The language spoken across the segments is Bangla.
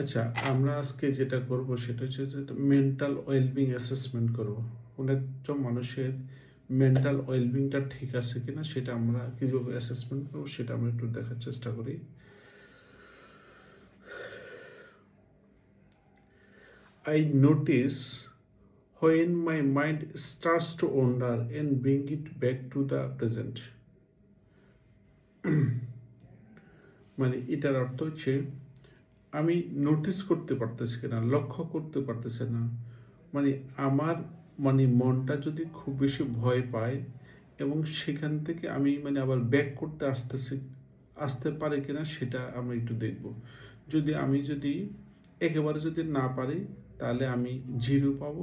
আচ্ছা, আমরা আজকে যেটা করব সেটা হচ্ছে যে মেন্টাল ওয়েলবিং অ্যাসেসমেন্ট করব। কোনো একটা মানুষের মেন্টাল ওয়েলবিংটা ঠিক আছে কিনা সেটা আমরা কীভাবে অ্যাসেসমেন্ট করব সেটা আমরা একটু দেখার চেষ্টা করি। I notice when my mind starts to wander and bring it back to the present. মানে এটার অর্থ হচ্ছে আমি নোটিস করতে পারতেছি না, লক্ষ্য করতে পারতেছি না, মানে আমার মনটা যদি খুব বেশি ভয় পায় এবং সেখান থেকে আমি আবার ব্যাক করতে আসতে পারে কিনা সেটা আমরা একটু দেখব। যদি একেবারে যদি না পারি তাহলে আমি 0 পাবো।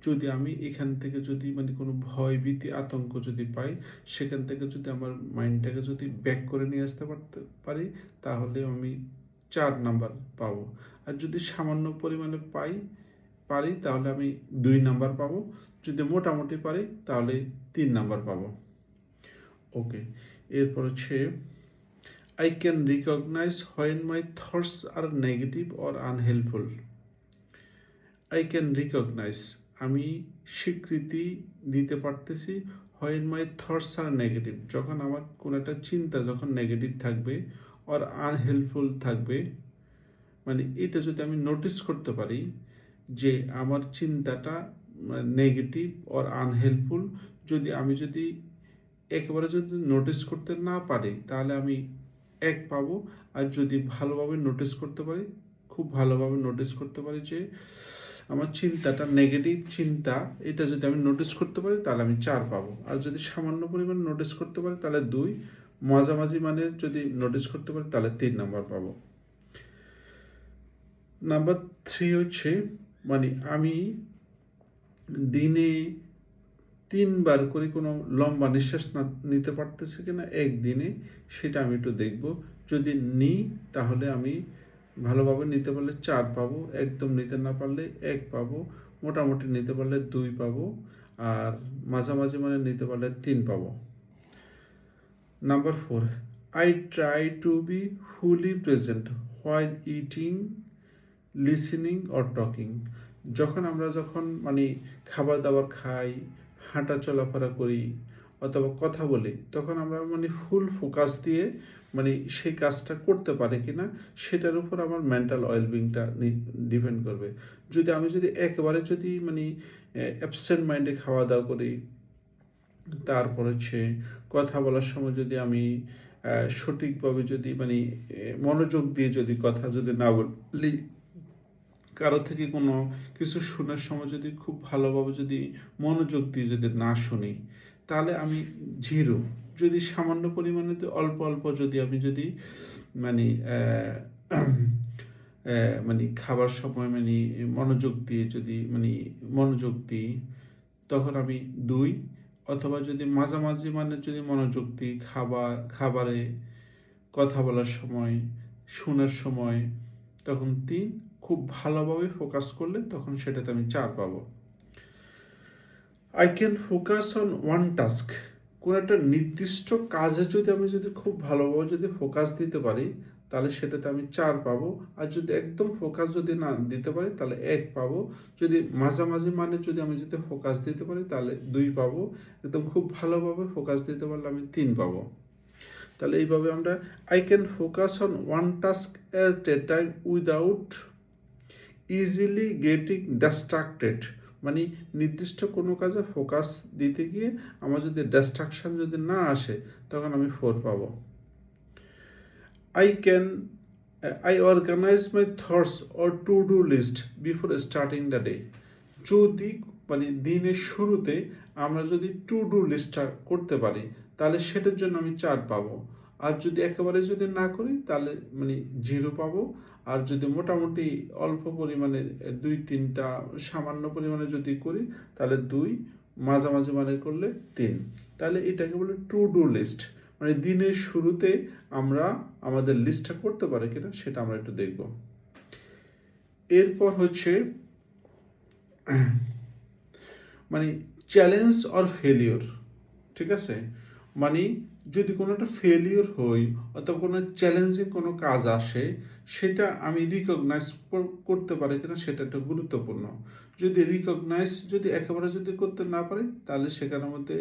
যদি আমি এখান থেকে যদি কোনো ভয় ভীতি আতঙ্ক যদি পাই, সেখান থেকে যদি আমার মাইন্ডটাকে যদি ব্যাক করে নিয়ে আসতে পারি তাহলে আমি 4 নাম্বার পাবো। আর যদি সামান্য পরিমাণে পারি তাহলে আমি 2 নাম্বার পাবো। যদি মোটামুটি পারি তাহলে 3 নাম্বার পাবো। ওকে, এরপর হচ্ছে I can recognize when my thoughts are negative or unhelpful. I can recognize, আমি স্বীকৃতি দিতে পারতেছি when my thoughts are negative, যখন আমার কোনো একটা চিন্তা যখন নেগেটিভ থাকবে or unhelpful থাকবে, এটা যদি আমি নোটিস করতে পারি যে আমার চিন্তাটা নেগেটিভ অর আনহেল্পফুল, যদি একেবারে যদি নোটিস করতে না পারি তাহলে আমি 1 পাবো। আর যদি ভালোভাবে নোটিস করতে পারি, খুব ভালোভাবে নোটিস করতে পারি যে আমার চিন্তাটা নেগেটিভ চিন্তা, এটা যদি আমি নোটিস করতে পারি তাহলে আমি 4 পাবো। আর যদি সামান্য পরিমাণ নোটিস করতে পারি তাহলে 2, মাঝামাঝি যদি নোটিস করতে পারি তাহলে 3 নাম্বার পাবো। নাম্বার 3 হচ্ছে আমি দিনে 3 বার করে কোনো লম্বা নিঃশ্বাস নিতে পারতেছি কিনা একদিনে, সেটা আমি একটু দেখব। যদি নিই তাহলে আমি ভালোভাবে নিতে পারলে 4 পাবো, একদম নিতে না পারলে 1 পাবো, মোটামুটি নিতে পারলে 2 পাবো, আর মাঝামাঝি নিতে পারলে 3 পাবো। Number 4, I try to be fully present while eating, listening or talking. আমরা যখন খাবার দাবার খাই, হাঁটা চলাফেরা করি অথবা কথা বলি, তখন আমরা ফুল ফোকাস দিয়ে সেই কাজটা করতে পারি কিনা সেটার উপর আমার মেন্টাল ওয়েলবিংটা ডিপেন্ড করবে। যদি একেবারে অ্যাবসেন্ট মাইন্ডে খাওয়া দাওয়া করি, তারপর হচ্ছে কথা বলার সময় যদি আমি সঠিকভাবে যদি মনোযোগ দিয়ে যদি কথা যদি না বলি, কারো থেকে কোনো কিছু শোনার সময় যদি খুব ভালোভাবে যদি মনোযোগ দিয়ে যদি না শুনি তাহলে আমি 0। যদি সামান্য পরিমাণে অল্প অল্প যদি আমি খাবার সময় মনোযোগ দিয়ে মনোযোগ দিই তখন আমি 2, অথবা যদি মাঝামাঝি যদি মনোযোগ দিই খাবারে, কথা বলার সময়, শোনার সময়, তখন 3, খুব ভালোভাবে ফোকাস করলে তখন সেটাতে আমি 4 পাবো। I can focus on one task, কোন একটা নির্দিষ্ট কাজে যদি খুব ভালোভাবে যদি ফোকাস দিতে পারি তাহলে সেটাতে আমি 4 পাবো। আর যদি একদম ফোকাস যদি না দিতে পারি তাহলে 1 পাবো। যদি মাঝামাঝি যদি আমি ফোকাস দিতে পারি তাহলে 2 পাবো। একদম খুব ভালোভাবে ফোকাস দিতে পারলে আমি 3 পাবো। তাহলে এইভাবে আমরা I can focus on one task at a time without easily getting distracted, নির্দিষ্ট কোনো কাজে ফোকাস দিতে গিয়ে আমার যদি ডিস্ট্রাকশন যদি না আসে তখন আমি 4 পাবো। I organize my thoughts or to-do list before starting the day. যদি দিনের শুরুতে আমরা যদি টু ডু লিস্টটা করতে পারি তাহলে সেটার জন্য আমি 4 পাবো। আর যদি একেবারে যদি না করি তাহলে 0 পাবো। আর যদি মোটামুটি অল্প পরিমাণে 2-3টা সামান্য পরিমাণে যদি করি তাহলে 2, মাঝামাঝি করলে 3। তাহলে এটাকে বলে টু ডু লিস্ট। দিনের শুরুতে আমরা আমাদের লিস্টটা করতে পারি কিনা সেটা আমরা একটু দেখব। এরপর হচ্ছে চ্যালেঞ্জ অর ফেলিওর, ঠিক আছে? যদি কোনো একটা ফেলিওর হই অথবা কোনো চ্যালেঞ্জিং কোনো কাজ আসে, সেটা আমি রিকগনাইজ করতে পারি কিনা সেটা একটা গুরুত্বপূর্ণ। যদি একেবারে যদি করতে না পারি, তাহলে সেখানের মধ্যে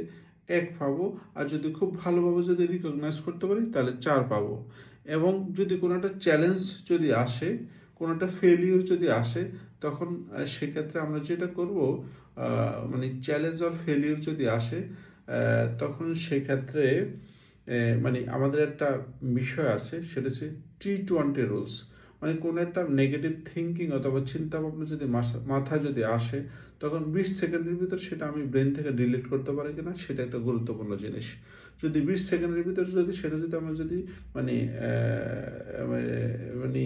1 পাবো। আর যদি খুব ভালোভাবে যদি রিকগনাইজ করতে পারি, তাহলে 4 পাবো। এবং যদি কোনো একটা চ্যালেঞ্জ যদি আসে, কোনো একটা ফেলিওর যদি আসে, তখন সেক্ষেত্রে আমরা যেটা করব, মানে চ্যালেঞ্জ আর ফেলিওর যদি আসে, তখন সেক্ষেত্রে মানে আমাদের একটা বিষয় আছে, সেটা হচ্ছে T20 রুলস। মানে কোনো একটা নেগেটিভ থিঙ্কিং অথবা চিন্তা ভাবনা যদি মাথায় যদি আসে, তখন 20 সেকেন্ডের ভিতর সেটা আমি ব্রেন থেকে ডিলিট করতে পারি কিনা সেটা একটা গুরুত্বপূর্ণ জিনিস। যদি 20 সেকেন্ডের ভিতর যদি সেটা যদি আমরা যদি মানে মানে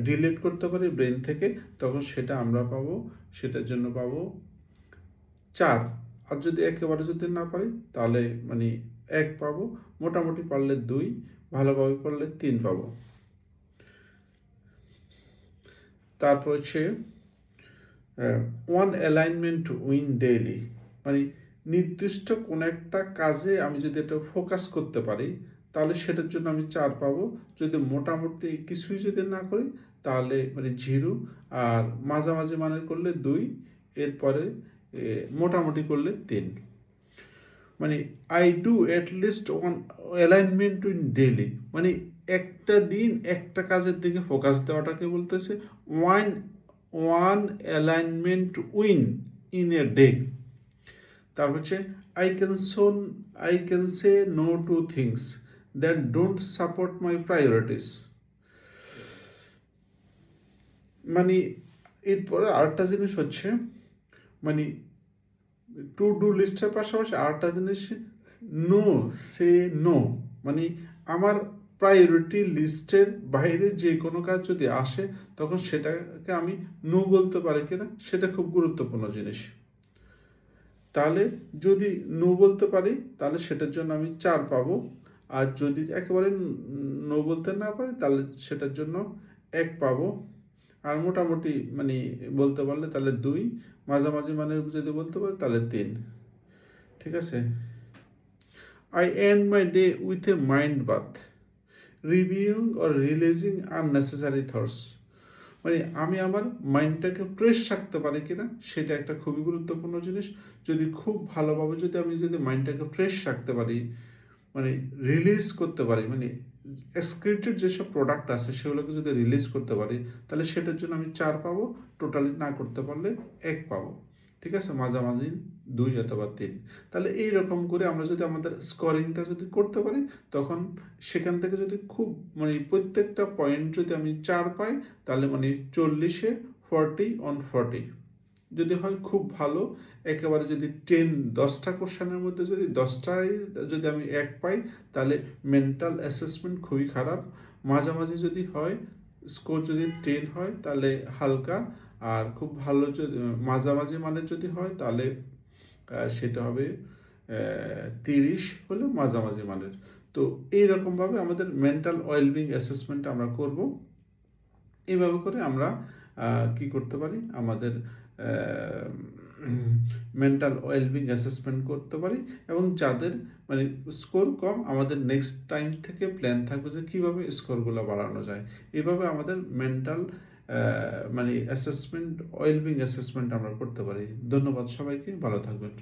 ডিলিট করতে পারি ব্রেন থেকে, তখন সেটা আমরা পাবো, সেটার জন্য পাবো 4। আর যদি একেবারে যদি না পারি, তাহলে মানে 1 পাবো, মোটামুটি পারলে 2, ভালোভাবে পড়লে 3 পাবো। তারপর হচ্ছে ওয়ান অ্যালাইনমেন্ট উইন ডেইলি, মানে নির্দিষ্ট কোনো একটা কাজে আমি যদি এটা ফোকাস করতে পারি, তাহলে সেটার জন্য আমি 4 পাবো। যদি মোটামুটি কিছুই যদি না করি, তাহলে মানে 0। আর মাঝামাঝি মানে করলে 2, এরপরে মোটামুটি করলে 3। মানে I do at least one alignment in daily, মানে একটা দিন একটা কাজের দিকে ফোকাস দেওয়াটাকে বলতেছে one one alignment win in a day. তারপর হচ্ছে I can say no to things that don't support my priorities. মানে এরপরে আরেকটা জিনিস হচ্ছে, মানে টু ডু লিস্টের পাশাপাশি আরেকটা জিনিস নো সে নো, মানে আমার প্রায়োরিটি লিস্টের বাইরে যে কোনো কাজ যদি আসে, তখন সেটাকে আমি নো বলতে পারি কিনা সেটা খুব গুরুত্বপূর্ণ জিনিস। তাহলে যদি নো বলতে পারি, তাহলে সেটার জন্য আমি 4 পাবো। আর যদি একেবারে নো বলতে না পারি, তাহলে সেটার জন্য 1 পাবো। আর মোটামুটি মানে বলতে পারলে তাহলে 2, মাঝামাঝি মানে যদি বলতে পারি তাহলে 3। ঠিক আছে। I end my day with a mind bath, reviewing or releasing unnecessary thoughts. মানে আমি আমার মাইন্ডটাকে ফ্রেশ রাখতে পারি কিনা সেটা একটা খুবই গুরুত্বপূর্ণ জিনিস। যদি খুব ভালোভাবে যদি আমি যদি মাইন্ডটাকে ফ্রেশ রাখতে পারি, মানে রিলিজ করতে পারি, মানে এক্সক্রিটেড যেসব প্রোডাক্ট আছে সেগুলোকে যদি রিলিজ করতে পারি, তাহলে সেটার জন্য আমি 4 পাবো। টোটালি না করতে পারলে 1 পাবো। ঠিক আছে, মাঝামাঝি 2 অথবা 3। তাহলে এই রকম করে আমরা যদি আমাদের স্কোরিংটা যদি করতে পারি, তখন সেখান থেকে যদি খুব মানে প্রত্যেকটা পয়েন্ট যদি আমি 4 পাই, তাহলে মানে 40-এ 40 অন 40 যদি হয় খুব ভালো। একেবারে যদি 10টা কোশ্চেনের মধ্যে যদি 10টাই যদি আমি 1 পাই, তাহলে মেন্টাল অ্যাসেসমেন্ট খুবই খারাপ। মাঝামাঝি যদি হয়, স্কোর যদি 10 হয় তাহলে হালকা, আর খুব ভালো যদি মাঝামাঝি মানে যদি হয়, তাহলে সেটা হবে 30 হলো মাঝামাঝি মানের। তো এইরকমভাবে আমাদের মেন্টাল ওয়েলবিং অ্যাসেসমেন্ট আমরা করব। এইভাবে করে আমরা কি করতে পারি, আমাদের মেন্টাল ওয়েলবিং অ্যাসেসমেন্ট করতে পারি। এবং যাদের মানে স্কোর কম, আমাদের নেক্সট টাইম থেকে প্ল্যান থাকবে যে কীভাবে স্কোরগুলো বাড়ানো যায়। এভাবে আমাদের মেন্টাল মানে অ্যাসেসমেন্ট ওয়েলবিং অ্যাসেসমেন্ট আমরা করতে পারি। ধন্যবাদ সবাইকে, ভালো থাকবেন।